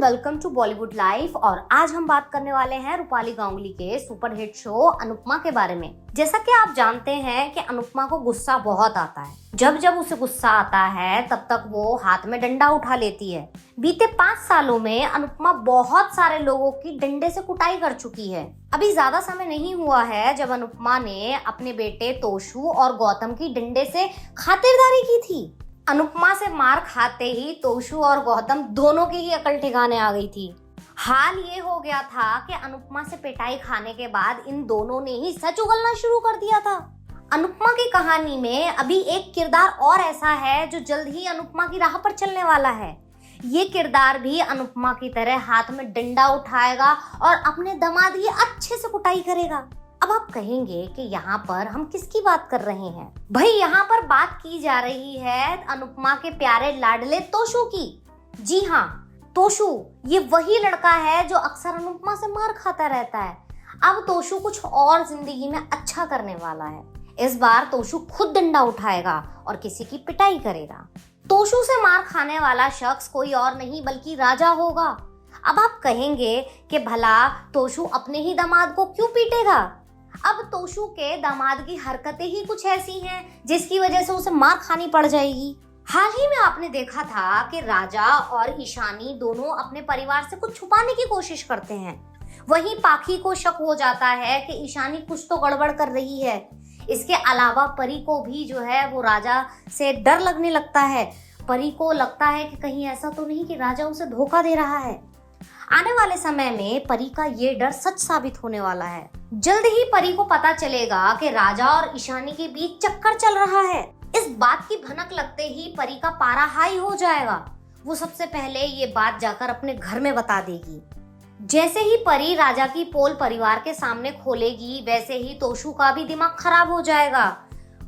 Welcome to Bollywood life. और आज हम बात करने वाले हैं रूपाली गांगुली के सुपरहिट शो अनुपमा के बारे में। जैसा कि आप जानते हैं कि अनुपमा को गुस्सा बहुत आता है। जब जब उसे गुस्सा आता है तब तक वो हाथ में डंडा उठा लेती है। बीते 5 सालों में अनुपमा बहुत सारे लोगों की डंडे से कुटाई कर चुकी है। अभी ज्यादा समय नहीं हुआ है जब अनुपमा ने अपने बेटे तोशु और गौतम की डंडे से खातिरदारी की थी। अनुपमा से मार खाते ही तोशु और गौतम दोनों की ही अकल ठिकाने आ गई थी। हाल ये हो गया था कि अनुपमा से पिटाई खाने के बाद इन दोनों ने ही सच उगलना शुरू कर दिया था। अनुपमा की कहानी में अभी एक किरदार और ऐसा है जो जल्द ही अनुपमा की राह पर चलने वाला है। ये किरदार भी अनुपमा की तरह हाथ में डंडा उठाएगा और अपने दामाद की अच्छे से कुटाई करेगा। अब आप कहेंगे कि यहाँ पर हम किसकी बात कर रहे हैं? भाई यहाँ पर बात की जा रही है अनुपमा के प्यारे लाडले तोशु की। जी हाँ, तोशु ये वही लड़का है जो अक्सर अनुपमा से मार खाता रहता है। अब तोशु कुछ और जिंदगी में अच्छा करने वाला है। इस बार तोशु खुद डंडा उठाएगा और किसी की पिटाई करेगा। तोशु से मार खाने वाला शख्स कोई और नहीं बल्कि राजा होगा। अब आप कहेंगे कि भला तोशु अपने ही दामाद को क्यों पीटेगा? अब तोशु के दामाद की हरकतें ही कुछ ऐसी हैं जिसकी वजह से उसे मार खानी पड़ जाएगी। हाल ही में आपने देखा था कि राजा और ईशानी दोनों अपने परिवार से कुछ छुपाने की कोशिश करते हैं। वहीं पाखी को शक हो जाता है कि ईशानी कुछ तो गड़बड़ कर रही है। इसके अलावा परी को भी जो है वो राजा से डर लगने लगता है। परी को लगता है कि कहीं ऐसा तो नहीं कि राजा उसे धोखा दे रहा है। आने वाले समय में परी का ये डर सच साबित होने वाला है। जल्द ही परी को पता चलेगा कि राजा और ईशानी के बीच चक्कर चल रहा है। इस बात की भनक लगते ही परी का पारा हाई हो जाएगा। वो सबसे पहले ये बात जाकर अपने घर में बता देगी। जैसे ही परी राजा की पोल परिवार के सामने खोलेगी वैसे ही तोशु का भी दिमाग खराब हो जाएगा।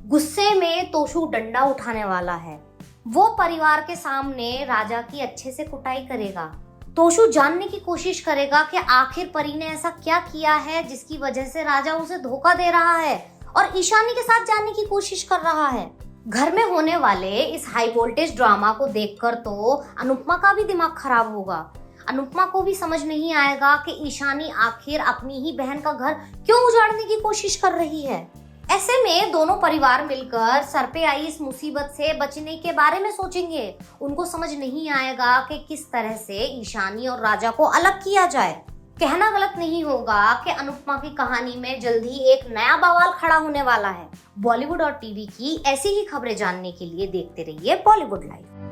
गुस्से में तोशु डंडा उठाने वाला है। वो परिवार के सामने राजा की अच्छे से कुटाई करेगा। तोशु जानने की कोशिश करेगा कि आखिर परी ने ऐसा क्या किया है जिसकी वजह से राजा उसे धोखा दे रहा है और ईशानी के साथ जाने की कोशिश कर रहा है। घर में होने वाले इस हाई वोल्टेज ड्रामा को देखकर तो अनुपमा का भी दिमाग खराब होगा। अनुपमा को भी समझ नहीं आएगा कि ईशानी आखिर अपनी ही बहन का घर क्यों उजाड़ने की कोशिश कर रही है। ऐसे में दोनों परिवार मिलकर सर पे आई इस मुसीबत से बचने के बारे में सोचेंगे। उनको समझ नहीं आएगा कि किस तरह से ईशानी और राजा को अलग किया जाए। कहना गलत नहीं होगा कि अनुपमा की कहानी में जल्द ही एक नया बवाल खड़ा होने वाला है। बॉलीवुड और टीवी की ऐसी ही खबरें जानने के लिए देखते रहिए बॉलीवुड लाइव।